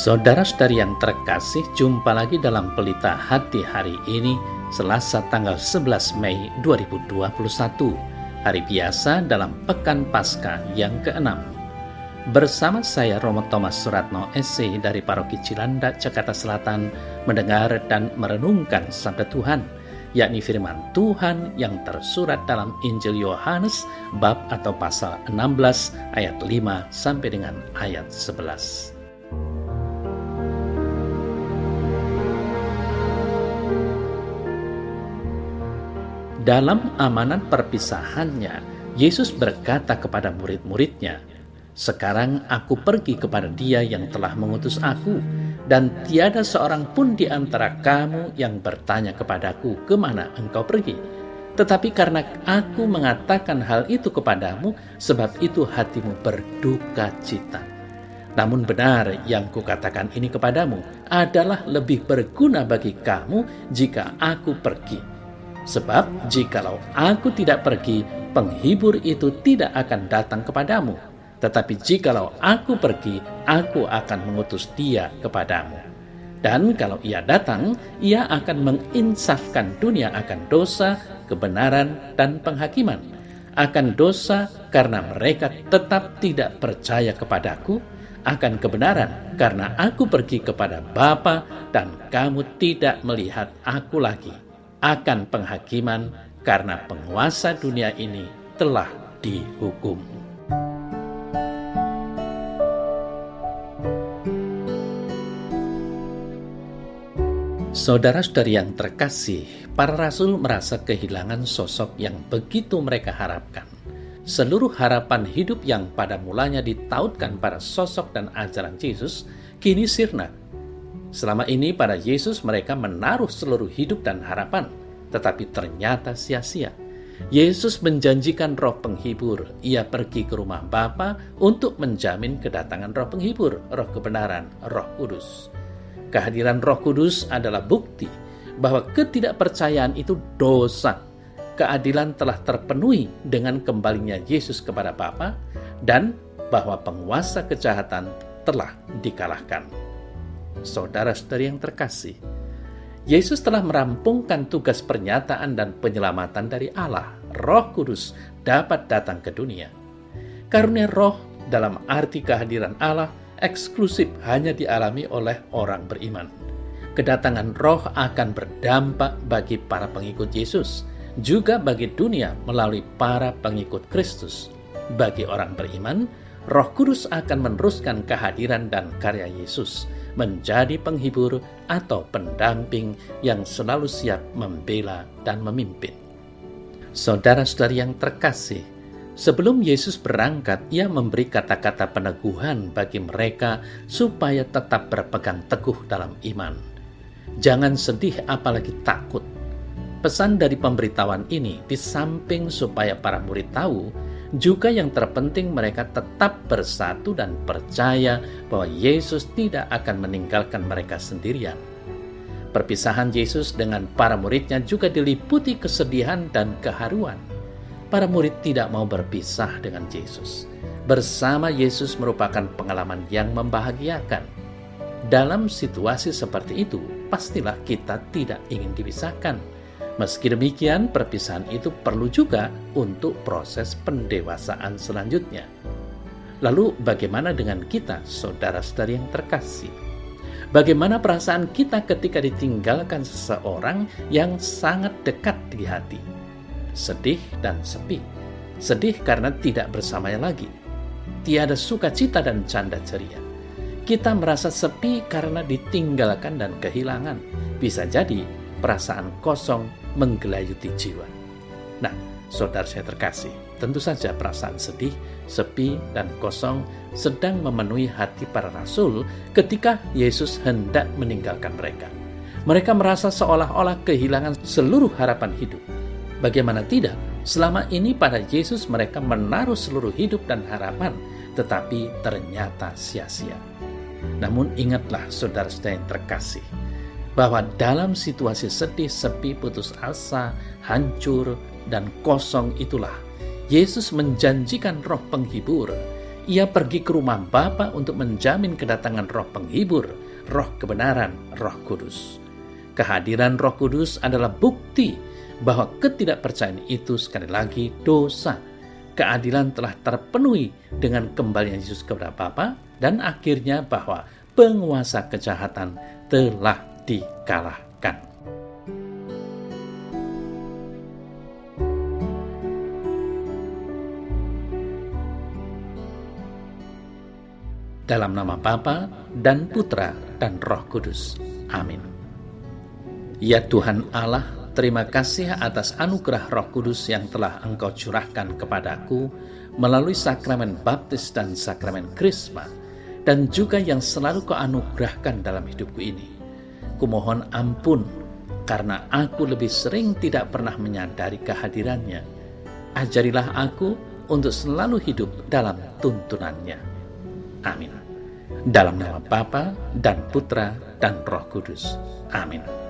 Saudara-saudari yang terkasih, jumpa lagi dalam Pelita Hati hari ini, Selasa tanggal 11 Mei 2021, hari biasa dalam Pekan Paskah yang ke-6. Bersama saya Romo Thomas Suratno SC dari Paroki Cilandak, Jakarta Selatan, mendengar dan merenungkan sabda Tuhan, yakni firman Tuhan yang tersurat dalam Injil Yohanes bab atau pasal 16 ayat 5 sampai dengan ayat 11. Dalam amanat perpisahannya, Yesus berkata kepada murid-muridnya, "Sekarang aku pergi kepada Dia yang telah mengutus aku, dan tiada seorang pun di antara kamu yang bertanya kepadaku, 'Kemana engkau pergi?' Tetapi karena aku mengatakan hal itu kepadamu, sebab itu hatimu berduka cita. Namun benar yang kukatakan ini kepadamu adalah lebih berguna bagi kamu jika aku pergi. Sebab jikalau aku tidak pergi, penghibur itu tidak akan datang kepadamu. Tetapi jikalau aku pergi, aku akan mengutus Dia kepadamu. Dan kalau Ia datang, Ia akan menginsafkan dunia akan dosa, kebenaran, dan penghakiman. Akan dosa karena mereka tetap tidak percaya kepadaku, akan kebenaran karena aku pergi kepada Bapa dan kamu tidak melihat aku lagi, akan penghakiman karena penguasa dunia ini telah dihukum." Saudara-saudari yang terkasih, para rasul merasa kehilangan sosok yang begitu mereka harapkan. Seluruh harapan hidup yang pada mulanya ditautkan pada sosok dan ajaran Yesus kini sirna. Selama ini pada Yesus mereka menaruh seluruh hidup dan harapan, tetapi ternyata sia-sia. Yesus menjanjikan roh penghibur. Ia pergi ke rumah Bapa untuk menjamin kedatangan roh penghibur, roh kebenaran, Roh Kudus. Kehadiran Roh Kudus adalah bukti bahwa ketidakpercayaan itu dosa. Keadilan telah terpenuhi dengan kembalinya Yesus kepada Bapa dan bahwa penguasa kejahatan telah dikalahkan. Saudara-saudari yang terkasih, Yesus telah merampungkan tugas pernyataan dan penyelamatan dari Allah. Roh Kudus dapat datang ke dunia. Karunia roh dalam arti kehadiran Allah eksklusif hanya dialami oleh orang beriman. Kedatangan roh akan berdampak bagi para pengikut Yesus, juga bagi dunia melalui para pengikut Kristus. Bagi orang beriman, Roh Kudus akan meneruskan kehadiran dan karya Yesus, menjadi penghibur atau pendamping yang selalu siap membela dan memimpin. Saudara-saudari yang terkasih, sebelum Yesus berangkat, Ia memberi kata-kata peneguhan bagi mereka supaya tetap berpegang teguh dalam iman. Jangan sedih apalagi takut. Pesan dari pemberitahuan ini di samping supaya para murid tahu, juga yang terpenting mereka tetap bersatu dan percaya bahwa Yesus tidak akan meninggalkan mereka sendirian. Perpisahan Yesus dengan para muridnya juga diliputi kesedihan dan keharuan. Para murid tidak mau berpisah dengan Yesus. Bersama Yesus merupakan pengalaman yang membahagiakan. Dalam situasi seperti itu, pastilah kita tidak ingin dipisahkan. Meski demikian, perpisahan itu perlu juga untuk proses pendewasaan selanjutnya. Lalu bagaimana dengan kita, saudara-saudari yang terkasih? Bagaimana perasaan kita ketika ditinggalkan seseorang yang sangat dekat di hati? Sedih dan sepi. Sedih karena tidak bersamanya lagi. Tiada sukacita dan canda ceria. Kita merasa sepi karena ditinggalkan dan kehilangan. Bisa jadi perasaan kosong menggelayuti jiwa. Nah, saudara saya terkasih, tentu saja perasaan sedih, sepi, dan kosong sedang memenuhi hati para rasul ketika Yesus hendak meninggalkan mereka. Mereka merasa seolah-olah kehilangan seluruh harapan hidup. Bagaimana tidak, selama ini pada Yesus mereka menaruh seluruh hidup dan harapan, tetapi ternyata sia-sia. Namun ingatlah saudara-saudara yang terkasih, bahwa dalam situasi sedih, sepi, putus asa, hancur, dan kosong itulah Yesus menjanjikan roh penghibur Ia pergi ke rumah Bapa untuk menjamin kedatangan Roh Penghibur, Roh kebenaran, Roh Kudus. Kehadiran Roh Kudus adalah bukti bahwa ketidakpercayaan itu sekali lagi dosa. Keadilan telah terpenuhi dengan kembalinya Yesus kepada Bapa, dan akhirnya bahwa penguasa kejahatan telah dikalahkan. Dalam nama Bapa dan Putra dan Roh Kudus. Amin. Ya Tuhan Allah, terima kasih atas anugerah Roh Kudus yang telah Engkau curahkan kepadaku melalui sakramen baptis dan sakramen krisma, dan juga yang selalu Kau anugerahkan dalam hidupku ini. Kumohon ampun karena aku lebih sering tidak pernah menyadari kehadirannya. Ajarilah aku untuk selalu hidup dalam tuntunannya. Amin. Dalam nama Bapa dan Putra dan Roh Kudus. Amin.